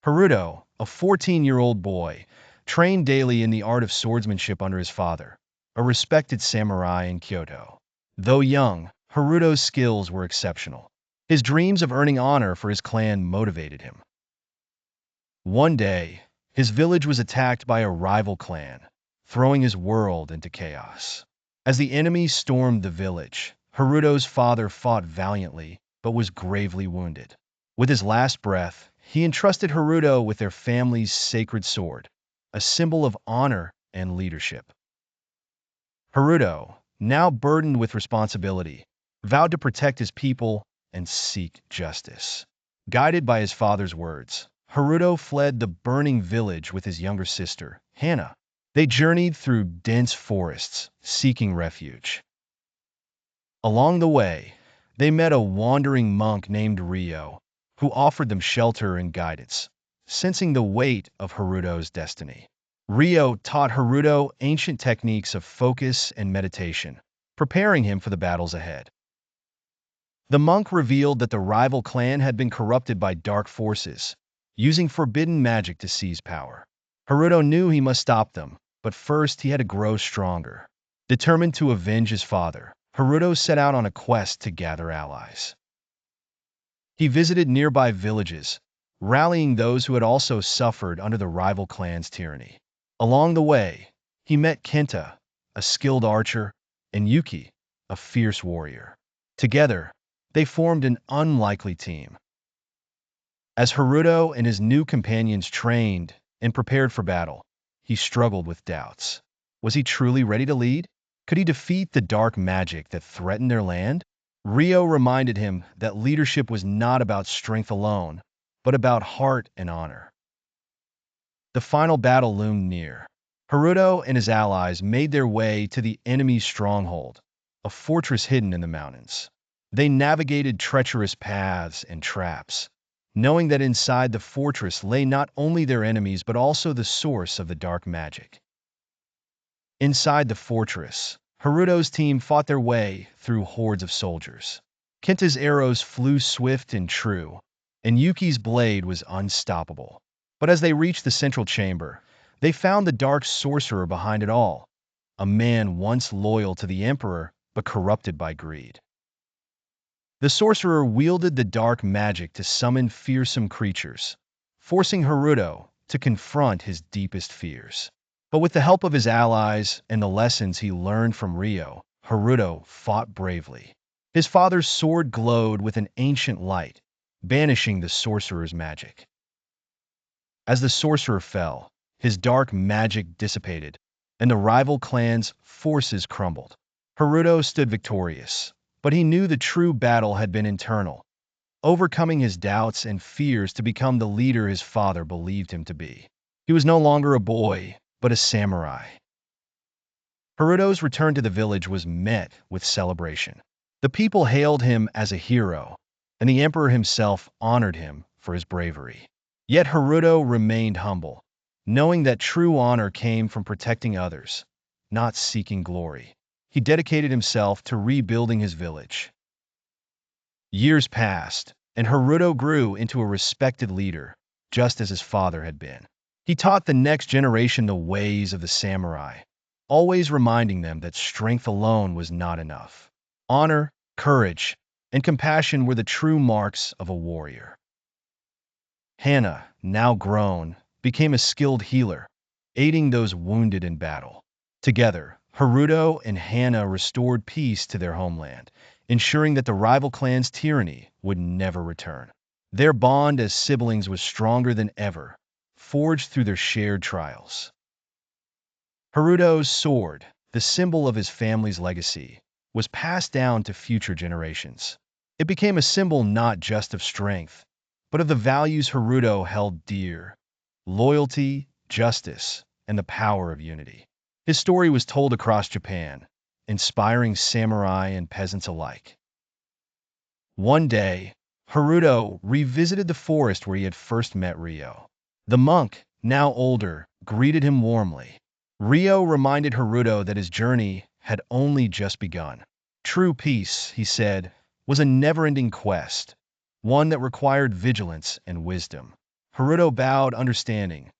Haruto, a 14-year-old boy, trained daily in the art of swordsmanship under his father, a respected samurai in Kyoto. Though young, Haruto's skills were exceptional. His dreams of earning honor for his clan motivated him. One day, his village was attacked by a rival clan, throwing his world into chaos. As the enemy stormed the village, Haruto's father fought valiantly but was gravely wounded. With his last breath, he entrusted Haruto with their family's sacred sword, a symbol of honor and leadership. Haruto, now burdened with responsibility, vowed to protect his people and seek justice. Guided by his father's words, Haruto fled the burning village with his younger sister, Hana. They journeyed through dense forests, seeking refuge. Along the way, they met a wandering monk named Ryo, who offered them shelter and guidance, sensing the weight of Haruto's destiny. Ryo taught Haruto ancient techniques of focus and meditation, preparing him for the battles ahead. The monk revealed that the rival clan had been corrupted by dark forces, using forbidden magic to seize power. Haruto knew he must stop them, but first he had to grow stronger. Determined to avenge his father, Haruto set out on a quest to gather allies. He visited nearby villages, rallying those who had also suffered under the rival clan's tyranny. Along the way, he met Kenta, a skilled archer, and Yuki, a fierce warrior. Together, they formed an unlikely team. As Haruto and his new companions trained and prepared for battle, he struggled with doubts. Was he truly ready to lead? Could he defeat the dark magic that threatened their land? Ryo reminded him that leadership was not about strength alone, but about heart and honor. The final battle loomed near. Haruto and his allies made their way to the enemy's stronghold, a fortress hidden in the mountains. They navigated treacherous paths and traps, knowing that inside the fortress lay not only their enemies but also the source of the dark magic. Inside the fortress, Haruto's team fought their way through hordes of soldiers. Kenta's arrows flew swift and true, and Yuki's blade was unstoppable. But as they reached the central chamber, they found the dark sorcerer behind it all, a man once loyal to the emperor but corrupted by greed. The sorcerer wielded the dark magic to summon fearsome creatures, forcing Haruto to confront his deepest fears. But with the help of his allies and the lessons he learned from Ryo, Haruto fought bravely. His father's sword glowed with an ancient light, banishing the sorcerer's magic. As the sorcerer fell, his dark magic dissipated, and the rival clan's forces crumbled. Haruto stood victorious, but he knew the true battle had been internal, overcoming his doubts and fears to become the leader his father believed him to be. He was no longer a boy, but a samurai. Haruto's return to the village was met with celebration. The people hailed him as a hero, and the emperor himself honored him for his bravery. Yet Haruto remained humble, knowing that true honor came from protecting others, not seeking glory. He dedicated himself to rebuilding his village. Years passed, and Haruto grew into a respected leader, just as his father had been. He taught the next generation the ways of the samurai, always reminding them that strength alone was not enough. Honor, courage, and compassion were the true marks of a warrior. Hana, now grown, became a skilled healer, aiding those wounded in battle. Together, Haruto and Hana restored peace to their homeland, ensuring that the rival clan's tyranny would never return. Their bond as siblings was stronger than ever, forged through their shared trials. Haruto's sword, the symbol of his family's legacy, was passed down to future generations. It became a symbol not just of strength, but of the values Haruto held dear: loyalty, justice, and the power of unity. His story was told across Japan, inspiring samurai and peasants alike. One day, Haruto revisited the forest where he had first met Ryo. The monk, now older, greeted him warmly. Ryo reminded Haruto that his journey had only just begun. True peace, he said, was a never-ending quest, one that required vigilance and wisdom. Haruto bowed, understanding.